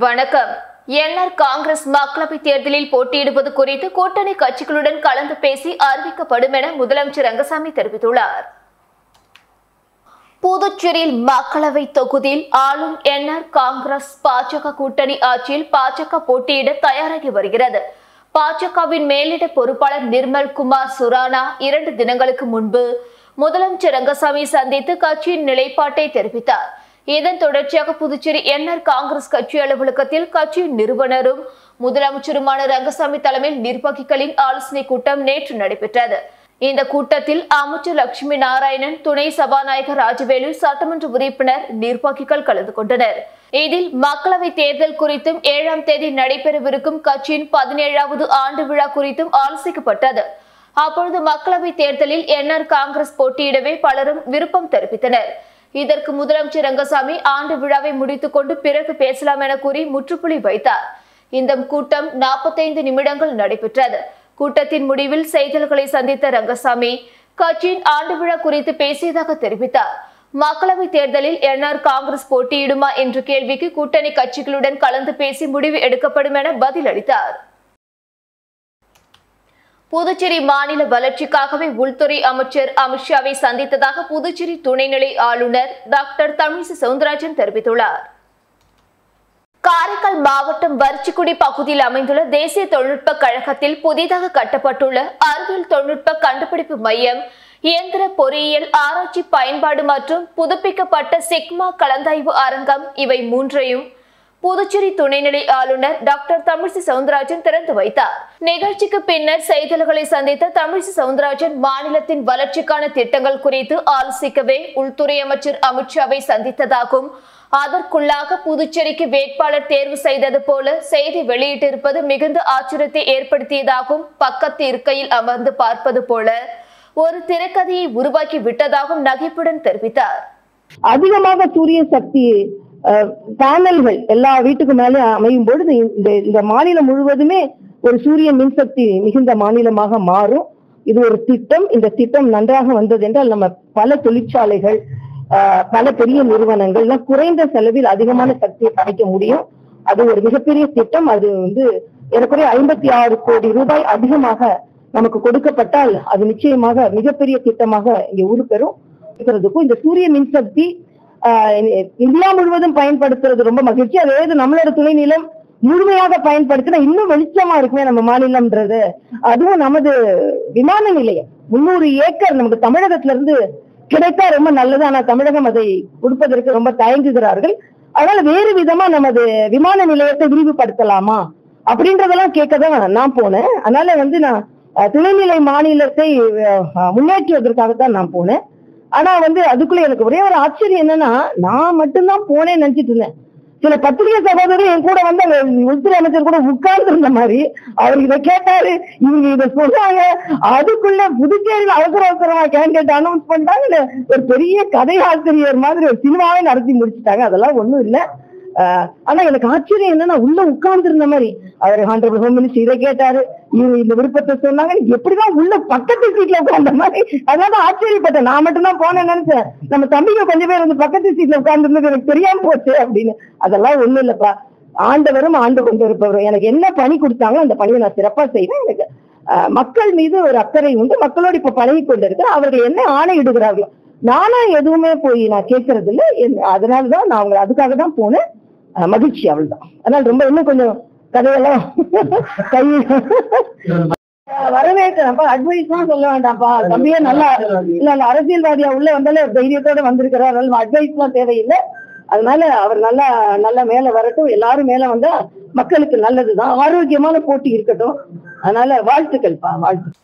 வணக்கம். என்ஆர் காங்கிரஸ் மக்களவை தேர்தலில் போட்டியிடுவது குறித்து கூட்டணி கட்சிகளுடன் கலந்து பேசி அறிவிக்கப்படும் என முதலமைச்சர் ரங்கசாமி தெரிவித்துள்ளார். புதுச்சேரியில் மக்களவை தொகுதியில் ஆளும் என்ஆர் காங்கிரஸ் பாஜக கூட்டணி ஆட்சியில் பாஜக போட்டியிட தயாராகி வருகிறது. பாஜகவின் மேலிட பொறுப்பாளர் நிர்மல் குமார் சுரானா 2 தினங்களுக்கு முன்பு முதலமைச்சர் ரங்கசாமி சந்தித்து கட்சியின் நிலைப்பாட்டை தெரிவித்தார். இதன் தொடர்ச்சியாக புதுச்சேரி என்ஆர் காங்கிரஸ் கட்சி அலுவலகத்தில் கட்சியின் நிறுவனரும் முதலமைச்சருமான ரங்கசாமி தலைமையில் நிர்வாகிகளின் ஆலோசனை கூட்டம் நேற்று நடைபெற்றது. இந்த கூட்டத்தில் அமைச்சர் லட்சுமி நாராயணன், துணை சபாநாயகர் ராஜவேலு, சட்டமன்ற உறுப்பினர், நிர்வாகிகள் கலந்து கொண்டனர். இதில் மக்களவை தேர்தல் குறித்தும் 7ஆம் தேதி நடைபெறவிருக்கும் கட்சியின் 17வது ஆண்டு விழா குறித்தும் ஆலோசிக்கப்பட்டது. அப்பொழுது மக்களவை தேர்தலில் என்ஆர் காங்கிரஸ் போட்டியிடவே பலரும் விருப்பம் தெரிவித்தனர். இதற்கு முதலமைச்சர் ரங்கசாமி ஆண்டு விழாவை முடித்துக் கொண்டு பிறகு பேசலாம் என கூறி முற்றுப்புள்ளி வைத்தார். இந்த கூட்டம் 45 நிமிடங்கள் நடைபெற்றது. கூட்டத்தின் முடிவில் செய்தியாளர்களை சந்தித்த ரங்கசாமி கட்சியின் ஆண்டு விழா குறித்து பேசியதாக தெரிவித்தார். மக்களவை தேர்தலில் என்ஆர் காங்கிரஸ் போட்டியிடுமா என்ற கேள்விக்கு கூட்டணி கட்சிகளுடன் கலந்து பேசி முடிவு எடுக்கப்படும் என பதிலளித்தார். புதுச்சேரி மாநில வளர்ச்சிக்காகவே உள்துறை அமைச்சர் அமித்ஷாவை சந்தித்ததாக புதுச்சேரி துணைநிலை ஆளுநர் டாக்டர் தமிழிசை சவுந்தரராஜன் தெரிவித்துள்ளார். காரைக்கால் மாவட்டம் வரிச்சிக்குடி பகுதியில் அமைந்துள்ள தேசிய தொழில்நுட்ப கழகத்தில் புதிதாக கட்டப்பட்டுள்ள அறிவியல் தொழில்நுட்ப கண்டுபிடிப்பு மையம், இயந்திர பொறியியல் ஆராய்ச்சி பயன்பாடு மற்றும் புதுப்பிக்கப்பட்ட சிக்மா கலந்தாய்வு அரங்கம் இவை 3ஐயும் புதுச்சேரி துணைநிலை ஆளுநர் டாக்டர் தமிழிசை சவுந்தரராஜன் திறந்து வைத்தார். நிகழ்ச்சிக்கு பின்னர் செய்தியாளர்களை சந்தித்த தமிழிசை சவுந்தரராஜன் மாநிலத்தின் வளர்ச்சிக்கான திட்டங்கள் குறித்து ஆலோசிக்கவே உள்துறை அமைச்சர் அமித்ஷாவை சந்தித்ததாகவும், அதற்குள்ளாக புதுச்சேரிக்கு வேட்பாளர் தேர்வு செய்தது போல செய்தி வெளியிட்டிருப்பது மிகுந்த ஆச்சரியத்தை ஏற்படுத்தியதாகவும், பக்கத்து இருக்கையில் அமர்ந்து பார்ப்பது போல ஒரு திரைக்கதையை உருவாக்கி விட்டதாகவும் நகைப்புடன் தெரிவித்தார். அதிகமாக சூரிய சக்தி பேனல்கள் எல்லா வீட்டுக்கு மேலே அமையும் பொழுது இந்த மாநிலம் முழுவதுமே ஒரு சூரிய மின்சக்தி மிகுந்த மாநிலமாக மாறும். இது ஒரு திட்டம். இந்த திட்டம் நன்றாக வந்தது என்றால் நம்ம பல தொழிற்சாலைகள், பல பெரிய நிறுவனங்கள் குறைந்த செலவில் அதிகமான சக்தியை படைக்க முடியும். அது ஒரு மிகப்பெரிய திட்டம். அது ஏறக்குறைய 56 கோடி ரூபாய் அதிகமாக நமக்கு கொடுக்கப்பட்டால் அது நிச்சயமாக மிகப்பெரிய திட்டமாக இங்கே உருப்பெறும். இந்த சூரிய மின்சக்தி இந்தியா முழுவதும் பயன்படுத்துறது ரொம்ப மகிழ்ச்சி. அதாவது நம்மளோட துணைநிலம் முழுமையாக பயன்படுத்தினா இன்னும் வெளிச்சமா இருக்குமே நம்ம மாநிலம்ன்றது. அதுவும் நமது விமான நிலையம் 300 ஏக்கர் நமக்கு தமிழகத்துல இருந்து கிடைத்தா ரொம்ப நல்லது. ஆனா தமிழகம் அதை கொடுப்பதற்கு ரொம்ப தயங்குகிறார்கள். அதனால வேறு விதமா நமது விமான நிலையத்தை விரிவுபடுத்தலாமா அப்படின்றதெல்லாம் கேட்கதான் நான் போனேன். அதனால நான் துணைநிலை மாநிலத்தை முன்னேற்றுவதற்காகத்தான் நான் போனேன். ஆனா அதுக்குள்ள எனக்கு ஒரே ஒரு ஆச்சரியம் என்னன்னா, நான் மட்டும்தான் போனேன்னு நினைச்சிட்டு இருந்தேன். சில பத்திரிகை சகோதரர் என் கூட உள்துறை அமைச்சர் கூட உட்கார்ந்து இருந்த மாதிரி அவர் இதை கேட்டாரு, இவங்க இதை சொல்றாங்க. அதுக்குள்ள புதுச்சேரியில் அவசரமா கேண்டிடேட் அனௌன்ஸ் பண்ணிட்டாங்க. ஒரு பெரிய கதை ஆசிரியர் மாதிரி ஒரு சினிமாவே நடத்தி முடிச்சுட்டாங்க. அதெல்லாம் ஒண்ணும் இல்லை. ஆனா எனக்கு ஆச்சரியம் என்னன்னா, உள்ள உட்கார்ந்து இருந்த மாதிரி அவர் ஹானரபிள் ஹோம் மினிஸ்டர் இதை கேட்டாரு, இவங்க இந்த விருப்பத்தை சொன்னாங்க. எப்படிதான் உள்ள பக்கத்து சீட்ல உட்கார்ந்த மாதிரி. அதனால ஆச்சரியப்பட்டேன். நான் மட்டும் தான் போனேன் நினைச்சேன். நம்ம தம்பிங்க கொஞ்சம் பேர் பக்கத்து சீட்ல உட்கார்ந்து இருந்தது எனக்கு தெரியாம போச்சு அப்படின்னு. அதெல்லாம் ஒண்ணும் இல்லப்பா. ஆண்டவரும் ஆண்டு கொண்டு இருப்பவரும் எனக்கு என்ன பணி கொடுத்தாங்களோ அந்த பணியை நான் சிறப்பா செய்வேன். எனக்கு மக்கள் மீது ஒரு அக்கறை உண்டு. மக்களோடு இப்ப பழகி கொண்டு இருக்கிறேன். அவர்கள் என்ன ஆணையிடுகிறார்களோ நானா எதுவுமே போய் நான் கேட்கறது இல்லை. அதனாலதான் நான் அவங்க அதுக்காக தான் போனேன். மகிழ்ச்சி அவ்வளவுதான். அதனால ரொம்ப இன்னும் கொஞ்சம் கதையெல்லாம் கை வரவேற்கிறப்பா. அட்வைஸ் தான் சொல்ல வேண்டாம்ப்பா. தம்பியே நல்லா இல்ல அரசியல்வாதியா உள்ள வந்தாலே தைரியத்தோட வந்திருக்கிறார். அட்வைஸ் எல்லாம் தேவையில்லை. அதனால அவர் நல்லா மேல வரட்டும். எல்லாரும் மேல வந்தா மக்களுக்கு நல்லதுதான். ஆரோக்கியமான போட்டி இருக்கட்டும். அதனால வாழ்த்துக்கள்ப்பா, வாழ்த்து.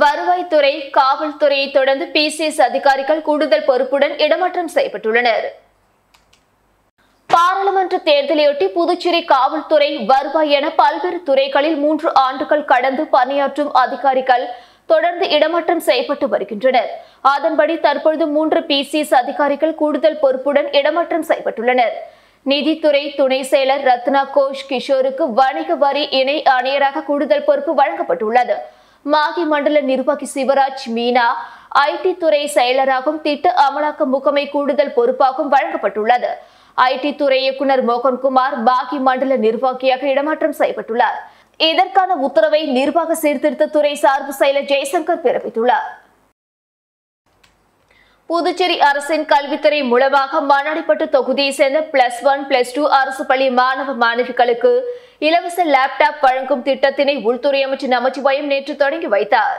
வருவாய்த்துறை, காவல்துறையை தொடர்ந்து பிசிஎஸ் அதிகாரிகள் கூடுதல் பொறுப்புடன் இடமாற்றம் செய்யப்பட்டுள்ளனர். பாராளுமன்ற தேர்தலையொட்டி புதுச்சேரி காவல்துறை, வருவாய் என பல்வேறு துறைகளில் 3 ஆண்டுகள் கடந்து பணியாற்றும் அதிகாரிகள் தொடர்ந்து இடமாற்றம் செய்யப்பட்டு வருகின்றனர். அதன்படி தற்பொழுது 3 பிசிஎஸ் அதிகாரிகள் கூடுதல் பொறுப்புடன் இடமாற்றம் செய்யப்பட்டுள்ளனர். நிதித்துறை துணை செயலர் ரத்னா கோஷ் கிஷோருக்கு வணிக வரி இணை ஆணையராக கூடுதல் பொறுப்பு வழங்கப்பட்டுள்ளது. மாகி மண்டல நிர்வாகி சிவராஜ் மீனா ஐடி துறை செயலராகவும் திட்ட அமலாக்க முகமை கூடுதல் பொறுப்பாகவும் வழங்கப்பட்டுள்ளது. ஐடி துறை இயக்குனர் மோகன்குமார் பாகி மண்டல நிர்வாகியாக இடமாற்றம் செய்யப்பட்டுள்ளார். இதற்கான உத்தரவை நிர்வாக சீர்திருத்தத்துறை சார்பு செயலர் ஜெய்சங்கர் பிறப்பித்துள்ளார். புதுச்சேரி அரசின் கல்வித்துறை மூலமாக மண்ணாடிப்பட்டு தொகுதியை சேர்ந்த +1, +2 அரசு பள்ளி மாணவ மாணவிகளுக்கு இலவச லேப்டாப் வழங்கும் திட்டத்தினை உள்துறை அமைச்சர் நமச்சிவாயம் நேற்று தொடங்கி வைத்தார்.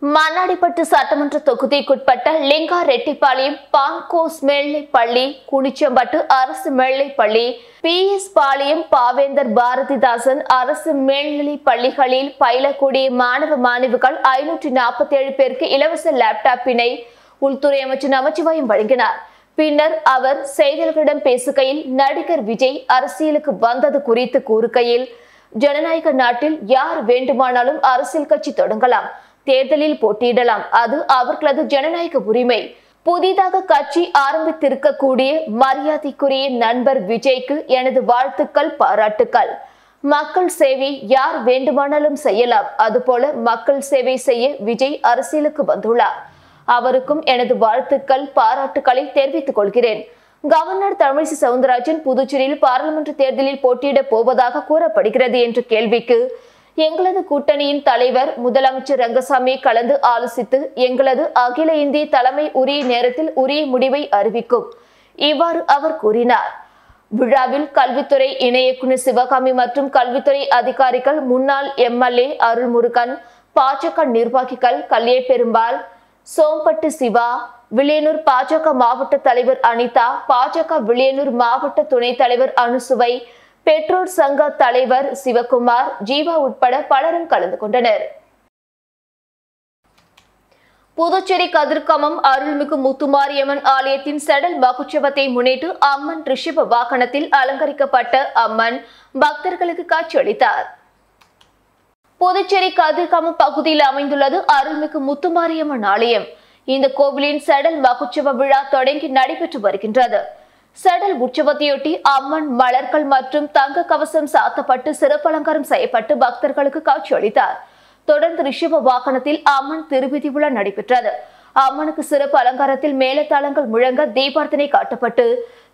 மண்ணாடிப்பட்டு சட்டமன்ற தொகுதிக்குட்பட்ட லிங்காரெட்டிப்பாளையம், பான்கோஸ் மேல்நிலைப்பள்ளி, குனிச்சம்பட்டு அரசு மேல்நிலைப்பள்ளி, PS பாளையம், பாவேந்தர் பாரதிதாசன் அரசு மேல்நிலைப் பள்ளிகளில் பயிலக்கூடிய மாணவ மாணவிகள் 547 பேருக்கு இலவச லேப்டாப்பினை உள்துறை அமைச்சர் நமச்சிவாயம் வழங்கினார். பின்னர் அவர் செய்தியாளர்களிடம் பேசுகையில், நடிகர் விஜய் அரசியலுக்கு வந்தது குறித்து கூறுகையில், ஜனநாயக நாட்டில் யார் வேண்டுமானாலும் அரசியல் கட்சி தொடங்கலாம், தேர்தலில் போட்டியிடலாம், அது அவர்களது ஜனநாயக உரிமை. புதிதாக கட்சி ஆரம்பித்திருக்கக்கூடிய மரியாதைக்குரிய நண்பர் விஜய்க்கு எனது வாழ்த்துக்கள், பாராட்டுக்கள். மக்கள் சேவை யார் வேண்டுமானாலும் செய்யலாம், அதுபோல மக்கள் சேவை செய்ய விஜய் அரசியலுக்கு வந்துள்ளார். அவருக்கும் எனது வாழ்த்துக்கள், பாராட்டுக்களை தெரிவித்துக் கொள்கிறேன். கவர்னர் தமிழிசை சவுந்தரராஜன் புதுச்சேரியில் பாராளுமன்ற தேர்தலில் போட்டியிட போவதாக கூறப்படுகிறது என்ற கேள்விக்கு, எங்களது கூட்டணியின் தலைவர் முதலமைச்சர் ரங்கசாமி கலந்து ஆலோசித்து எங்களது அகில இந்திய தலைமை உரிய நேரத்தில் உரிய முடிவை அறிவிக்கும். இவ்வாறு அவர் கூறினார். விழாவில் கல்வித்துறை இணை இயக்குநர் சிவகாமி மற்றும் கல்வித்துறை அதிகாரிகள், முன்னாள் MLA அருள்முருகன், பாஜக நிர்வாகிகள் கல்லியப்பெரும்பால், சோம்பட்டு சிவா, வில்லியனூர் பாஜக மாவட்ட தலைவர் அனிதா, பாஜக வில்லியனூர் மாவட்ட துணைத் தலைவர் அனுசுவை, பெற்றோர் சங்க தலைவர் சிவகுமார், ஜீவா உட்பட பலரும் கலந்து கொண்டனர். புதுச்சேரி கதிர்காமம் அருள்மிகு முத்துமாரியம்மன் ஆலயத்தின் செடல் மகோற்சவத்தை முன்னிட்டு அம்மன் ரிஷப வாகனத்தில் அலங்கரிக்கப்பட்ட அம்மன் பக்தர்களுக்கு காட்சியளித்தார். புதுச்சேரி கதிர்காமம் பகுதியில் அமைந்துள்ளது அருள்மிகு முத்துமாரியம்மன் ஆலயம். இந்த கோவிலின் செடல் மகோற்சவ விழா தொடங்கி நடைபெற்று வருகின்றது. செடல் உற்சவத்தையொட்டி அம்மன் மலர்கள் மற்றும் தங்க கவசம் சாத்தப்பட்டு சிறப்பு அலங்காரம் செய்யப்பட்டு பக்தர்களுக்கு காட்சியளித்தார். தொடர்ந்து ரிஷப வாகனத்தில் அம்மன் திருவிதி விழா நடைபெற்றது. அம்மனுக்கு சிறப்பு அலங்காரத்தில் மேலத்தாளங்கள் முழங்க தீபார்த்தனை காட்டப்பட்டு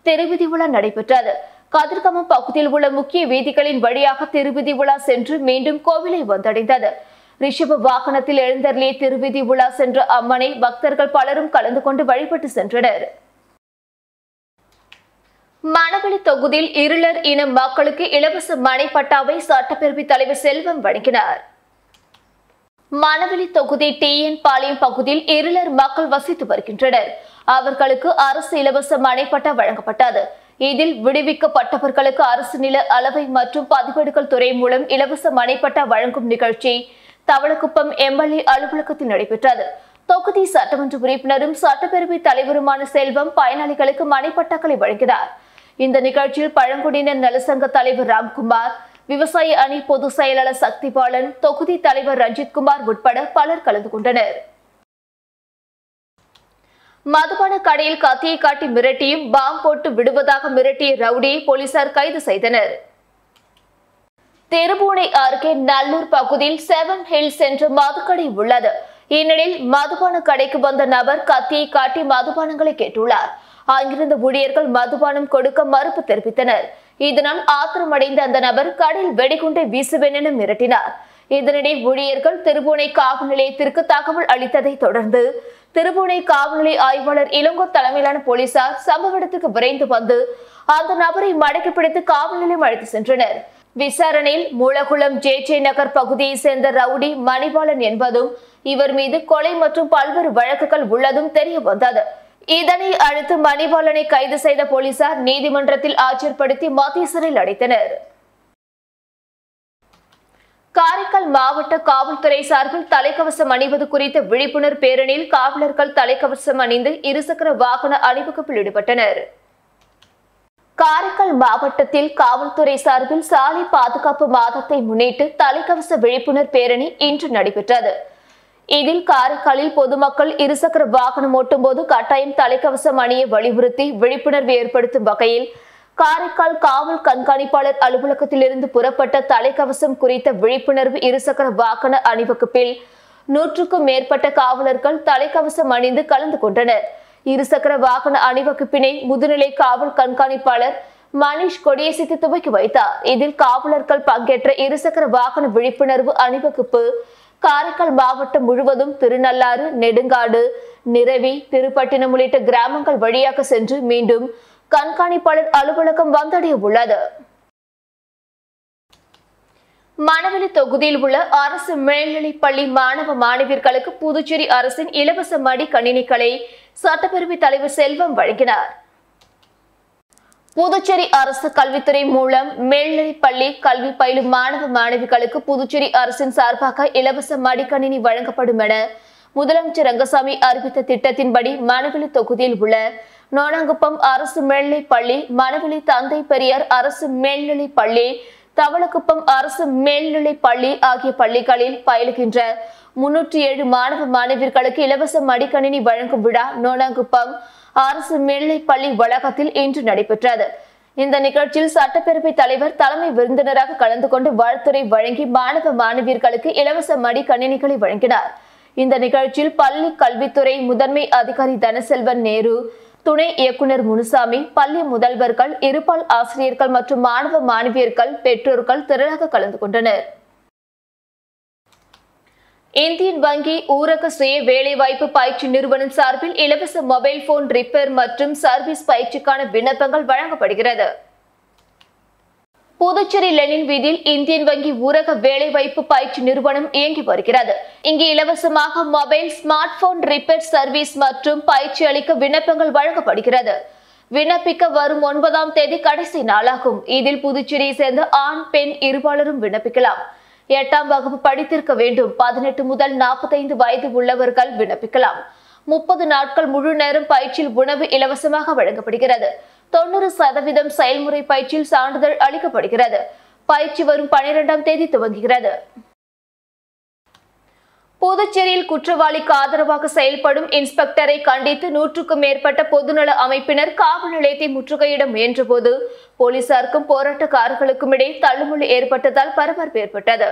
திருவிதி விழா நடைபெற்றது. கதிர்காமம் பகுதியில் உள்ள முக்கிய வீதிகளின் வழியாக திருவிதி விழா சென்று மீண்டும் கோவிலை வந்தடைந்தது. ரிஷப வாகனத்தில் எழுந்தருளிய திருவிதி விழா சென்ற அம்மனை பக்தர்கள் பலரும் கலந்து கொண்டு வழிபட்டு சென்றனர். மணவெளி தொகுதியில் இருளர் இன மக்களுக்கு இலவச மனை பட்டாவை சட்டப்பேரவை தலைவர் செல்வம் வழங்கினார். மணவெளி தொகுதி TN பாளையம் பகுதியில் இருளர் மக்கள் வசித்து வருகின்றனர். அவர்களுக்கு அரசு இலவச மனை பட்டா வழங்கப்பட்டது. இதில் விடுவிக்கப்பட்டவர்களுக்கு அரசு நில அளவை மற்றும் பதிவேடுகள் துறை மூலம் இலவச மனை பட்டா வழங்கும் நிகழ்ச்சி தவளக்குப்பம் MLA அலுவலகத்தில் நடைபெற்றது. தொகுதி சட்டமன்ற உறுப்பினரும் சட்டப்பேரவை தலைவருமான செல்வம் பயனாளிகளுக்கு மனைப்பட்டாக்களை வழங்கினார். இந்த நிகழ்ச்சியில் பழங்குடியினர் நலசங்க தலைவர் ராம்குமார், விவசாய அணி பொதுச் செயலாளர் சக்திபாலன், தொகுதி தலைவர் ரஞ்சித்குமார் உட்பட பலர் கலந்து கொண்டனர். மதுபான கடையில் கத்தியை காட்டி மிரட்டியும் பாம் போட்டு விடுவதாக மிரட்டிய ரவுடியை போலீசார் கைது செய்தனர். திருபுவனை அருகே நல்லூர் பகுதியில் 7 ஹில்ஸ் என்ற மதுக்கடை உள்ளது. இந்நிலையில் மதுபான கடைக்கு வந்த நபர் கத்தியை காட்டி மதுபானங்களை கேட்டுள்ளார். அங்கிருந்த ஊழியர்கள் மதுபானம் கொடுக்க மறுப்பு தெரிவித்தனர். இதனால் ஆத்திரமடைந்த அந்த நபர் கடையில் வெடிகுண்டை வீசுவேன் என மிரட்டினார். இதனிடையே ஊழியர்கள் திருபுவனை காவல் நிலையத்திற்கு தகவல் அளித்ததை தொடர்ந்து திருபுவனை காவல் நிலைய ஆய்வாளர் இளங்கோ தலைமையிலான போலீசார் சம்பவ இடத்துக்கு விரைந்து வந்து அந்த நபரை மடக்கி பிடித்து காவல் நிலையம் அழைத்து சென்றனர். விசாரணையில் மூலகுளம் JJ நகர் பகுதியை சேர்ந்த ரவுடி மணிபாலன் என்பதும் இவர் மீது கொலை மற்றும் பல்வேறு வழக்குகள் உள்ளதும் தெரிய வந்தது. இதனை அடுத்து மணிபாலனை கைது செய்த போலீசார் நீதிமன்றத்தில் ஆஜர்படுத்தி மத்திய சிறையில் அடைத்தனர். காரைக்கால் மாவட்ட காவல்துறை சார்பில் தலைக்கவசம் அணிவது குறித்த விழிப்புணர்வு பேரணியில் காவலர்கள் தலைக்கவசம் அணிந்து இருசக்கர வாகன அணிவகுப்பில் ஈடுபட்டனர். காரைக்கால் மாவட்டத்தில் காவல்துறை சார்பில் சாலை பாதுகாப்பு மாதத்தை முன்னிட்டு தலைக்கவச விழிப்புணர்வு பேரணி இன்று நடைபெற்றது. இதில் காரைக்காலில் பொதுமக்கள் இருசக்கர வாகனம் ஓட்டும் போது கட்டாயம் தலைக்கவசம் அணிய வலியுறுத்தி விழிப்புணர்வு ஏற்படுத்தும் வகையில் காரைக்கால் காவல் கண்காணிப்பாளர் அலுவலகத்திலிருந்து புறப்பட்ட தலைக்கவசம் குறித்த விழிப்புணர்வு இருசக்கர வாகன அணிவகுப்பில் 100க்கும் மேற்பட்ட காவலர்கள் தலைக்கவசம் அணிந்து கலந்து கொண்டனர். இருசக்கர வாகன அணிவகுப்பினை முதுநிலை காவல் கண்காணிப்பாளர் மணிஷ் கொடியசைத்து துவக்கி வைத்தார். இதில் காவலர்கள் பங்கேற்ற இருசக்கர வாகன விழிப்புணர்வு அணிவகுப்பு காரைக்கால் மாவட்டம் முழுவதும் திருநள்ளாறு, நெடுங்காடு, நிரவி, திருப்பட்டினம் உள்ளிட்ட கிராமங்கள் வழியாக சென்று மீண்டும் கண்காணிப்பாளர் அலுவலகம் வந்தடைய உள்ளது. மணவெளி தொகுதியில் உள்ள அரசு மேல்நிலைப்பள்ளி மாணவ மாணவியர்களுக்கு புதுச்சேரி அரசின் இலவச மடிக்கணினிகளை சட்டப்பேரவைத் தலைவர் செல்வம் வழங்கினார். புதுச்சேரி அரசு கல்வித்துறை மூலம் மேல்நிலைப்பள்ளி கல்வி பயிலும் மாணவ மாணவிகளுக்கு புதுச்சேரி அரசின் சார்பாக இலவச மடிக்கணினி வழங்கப்படும் என முதலமைச்சர் ரங்கசாமி அறிவித்த திட்டத்தின்படி மணவெளி தொகுதியில் உள்ள நோனாங்குப்பம் அரசு மேல்நிலைப்பள்ளி, மணவெளி தந்தை பெரியார் அரசு மேல்நிலைப்பள்ளி, தவளக்குப்பம் அரசு மேல்நிலைப்பள்ளி ஆகிய பள்ளிகளில் பயிலுகின்ற 307 மாணவ மாணவியர்களுக்கு இலவச மடிக்கணினி வழங்கும் விழா நோனாங்குப்பம் அரசு மேல்நிலைப்பள்ளி வளாகத்தில் இன்று நடைபெற்றது. இந்த நிகழ்ச்சியில் சட்டப்பேரவைத் தலைவர் தலைமை விருந்தினராக கலந்து கொண்டு வாழ்த்துரை வழங்கி மாணவ மாணவியர்களுக்கு இலவச மடிக்கணினிகளை வழங்கினார். இந்த நிகழ்ச்சியில் பள்ளி கல்வித்துறை முதன்மை அதிகாரி தனசெல்வன் நேரு, துணை இயக்குநர் முனுசாமி, பள்ளி முதல்வர்கள், இருபால் ஆசிரியர்கள் மற்றும் மாணவ மாணவியர்கள், பெற்றோர்கள் திரளாக கலந்து கொண்டனர். இந்தியன் வங்கி ஊரக சுய வேலைவாய்ப்பு பயிற்சி நிறுவனம் சார்பில் இலவச மொபைல் போன் ரிப்பேர் மற்றும் சர்வீஸ் பயிற்சிக்கான விண்ணப்பங்கள் வழங்கப்படுகிறது. புதுச்சேரி லெனின் வீதியில் இந்தியன் வங்கி ஊரக வேலைவாய்ப்பு பயிற்சி நிறுவனம் இயங்கி வருகிறது. இங்கு இலவசமாக mobile, smart phone repair service மற்றும் பயிற்சி அளிக்க விண்ணப்பங்கள் வழங்கப்படுகிறது. விண்ணப்பிக்க வரும் 9ஆம் தேதி கடைசி நாளாகும். இதில் புதுச்சேரியை சேர்ந்த ஆண், பெண் இருபாலரும் விண்ணப்பிக்கலாம். 8ஆம் வகுப்பு படித்திருக்க வேண்டும். 18 முதல் 45 வயது உள்ளவர்கள் விண்ணப்பிக்கலாம். 30 நாட்கள் முழு நேரம் பயிற்சியில் உணவு இலவசமாக வழங்கப்படுகிறது. 90% செயல்முறை பயிற்சியில் சான்றிதழ் அளிக்கப்படுகிறது. பயிற்சி வரும் 12ஆம் தேதி துவங்குகிறது. புதுச்சேரியில் குற்றவாளிக்கு ஆதரவாக செயல்படும் இன்ஸ்பெக்டரை கண்டித்து 100க்கும் மேற்பட்ட பொதுநல அமைப்பினர் காவல் நிலையத்தை முற்றுகையிட முயன்றபோது போலீசாருக்கும் போராட்டக்காரர்களுக்கும் இடையே தள்ளுமுள்ளு ஏற்பட்டதால் பரபரப்பு ஏற்பட்டது.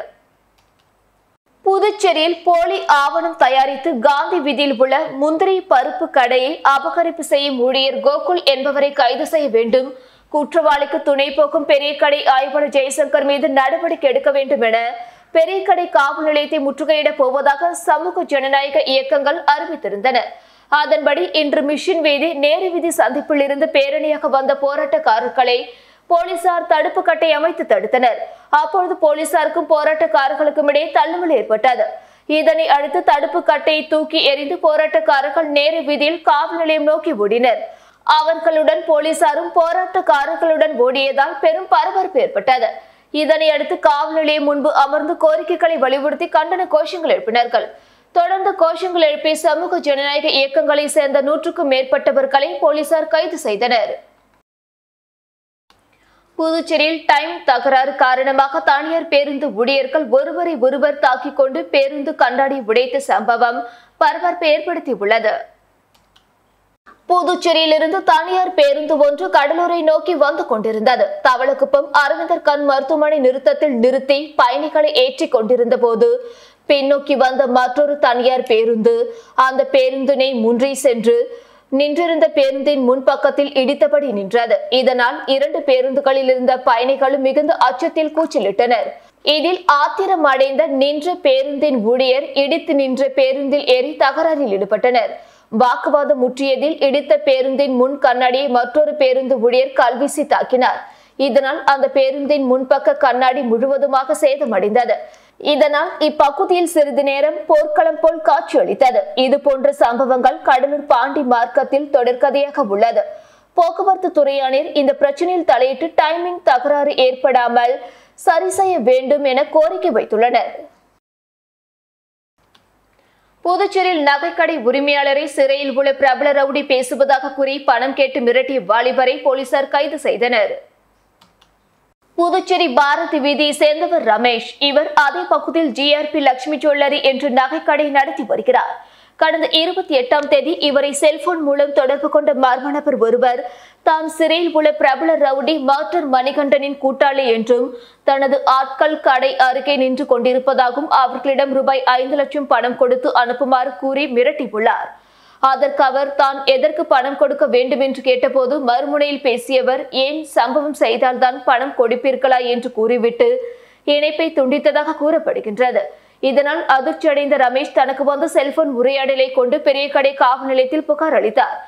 புதுச்சேரியில் போலி ஆவணம் தயாரித்து காந்தி வீதியில் உள்ள முந்திரி பருப்பு கடையை அபகரிப்பு செய்யும் ஊழியர் கோகுல் என்பவரை கைது செய்ய வேண்டும். குற்றவாளிக்கு துணை போக்கும் பெரிய கடை ஆய்வாளர் ஜெய்சங்கர் மீது நடவடிக்கை எடுக்க வேண்டும் என பெரிய கடை காவல் நிலையத்தை முற்றுகையிட போவதாக சமூக ஜனநாயக இயக்கங்கள் அறிவித்திருந்தன. அதன்படி இன்று மிஷின் வீதி, நேரு வீதி சந்திப்பில் இருந்து பேரணியாக வந்த போராட்டக்காரர்களை போலீசார் தடுப்பு கட்டை அமைத்து தடுத்தனர். அப்பொழுது போலீசாருக்கும் போராட்டக்காரர்களுக்கும் இடையே தள்ளுமுள்ளு ஏற்பட்டது. இதனை அடுத்து தடுப்பு கட்டையை தூக்கி எறிந்து போராட்டக்காரர்கள் நேரு வீதியில் காவல் நிலையம் நோக்கி ஓடினர். அவர்களுடன் போலீசாரும் போராட்டக்காரர்களுடன் ஓடியதால் பெரும் பரபரப்பு ஏற்பட்டது. இதனை அடுத்து காவல் நிலையம் முன்பு அமர்ந்து கோரிக்கைகளை வலியுறுத்தி கண்டன கோஷங்கள் எழுப்பினார்கள். தொடர்ந்து கோஷங்கள் எழுப்பிய சமூக ஜனநாயக இயக்கங்களை சேர்ந்த 100க்கும் மேற்பட்டவர்களை போலீசார் கைது செய்தனர். புதுச்சேரியில் டைம் தகராறு காரணமாக தனியார் பேருந்து ஊழியர்கள் ஒருவரை ஒருவர் தாக்கிக் கொண்டு பேருந்து கண்ணாடி உடைத்த சம்பவம் பரபரப்பை ஏற்படுத்தியுள்ளது. புதுச்சேரியிலிருந்து தனியார் பேருந்து ஒன்று கடலூரை நோக்கி வந்து கொண்டிருந்தது. தவளக்குப்பம் அரவிந்தர் கண் மருத்துவமனை நிறுத்தத்தில் நிறுத்தி பயணிகளை ஏற்றிக் கொண்டிருந்த போது பின்னோக்கி வந்த மற்றொரு தனியார் பேருந்து அந்த பேருந்தினை முன்றி சென்று நின்றிருந்த பேருந்தின் முன்பக்கத்தில் இடித்தபடி நின்றது. இதனால் 2 பேருந்துகளில் இருந்த பயணிகளும் மிகுந்த அச்சத்தில் கூச்சலிட்டனர். இதில் ஆத்திரம் அடைந்த நின்ற பேருந்தின் ஊழியர் இடித்து நின்ற பேருந்தில் ஏறி தகராறில் ஈடுபட்டனர். வாக்குவாதம் முற்றியதில் இடித்த பேருந்தின் முன் கண்ணாடியை மற்றொரு பேருந்து ஊழியர் கல்வீசி தாக்கினார். இதனால் அந்த பேருந்தின் முன்பக்க கண்ணாடி முழுவதுமாக சேதமடைந்தது. இதனால் இப்பகுதியில் சிறிது நேரம் போர்க்களம் போல் காட்சியளித்தது. இது போன்ற சம்பவங்கள் கடலூர் பாண்டி மார்க்கத்தில் தொடர்கதையாக உள்ளது. போக்குவரத்து துறையினர் இந்த பிரச்சனையில் தலையிட்டு டைமிங் தகராறு ஏற்படாமல் சரி செய்ய வேண்டும் என கோரிக்கை வைத்துள்ளனர். புதுச்சேரியில் நகைக்கடை உரிமையாளரை சிறையில் உள்ள பிரபல ரவுடி பேசுவதாக கூறி பணம் கேட்டு மிரட்டிய வாலிபரை போலீசார் கைது செய்தனர். புதுச்சேரி பாரதி வீதியை சேர்ந்தவர் ரமேஷ். இவர் அதே பகுதியில் ஜிஆர்பி லட்சுமி ஜுவல்லரி என்ற நகைக்கடை நடத்தி வருகிறார். கடந்த 28ஆம் தேதி இவரை செல்போன் மூலம் தொடர்பு கொண்ட மர்ம நபர் ஒருவர் தான் சிறையில் உள்ள பிரபல ரவுடி மாஸ்டர் மணிகண்டனின் கூட்டாளி என்றும் தனது ஆட்கள் கடை அருகே நின்று கொண்டிருப்பதாகவும் அவர்களிடம் ரூபாய் 5 லட்சம் பணம் கொடுத்து அனுப்புமாறு கூறி மிரட்டியுள்ளார். அதற்கு அவர் தான் எதற்கு பணம் கொடுக்க வேண்டும் என்று கேட்டபோது மறுமுனையில் பேசியவர் ஏன் சம்பவம் செய்தால்தான் பணம் கொடுப்பீர்களா என்று கூறிவிட்டு இணைப்பை துண்டித்ததாக கூறப்படுகின்றது. இதனால் அதிர்ச்சியடைந்த ரமேஷ் தனக்கு வந்த செல்போன் உரையாடலை கொண்டு பெரியகடை காவல் நிலையத்தில் புகார் அளித்தார்.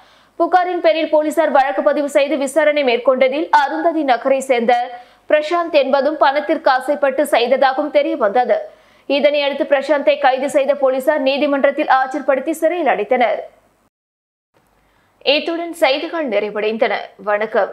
புகாரின் பேரில் போலீசார் வழக்கு பதிவு செய்து விசாரணை மேற்கொண்டதில் அருந்ததி நகரை சேர்ந்த பிரசாந்த் என்பதும் பணத்திற்கு ஆசைப்பட்டு செய்ததாகவும் தெரிய வந்தது. இதனையடுத்து பிரசாந்தை கைது செய்த போலீசார் நீதிமன்றத்தில் ஆஜர்படுத்தி சிறையில் அடைத்தனர். இத்துடன் செய்திகள் நிறைவடைந்தன. வணக்கம்.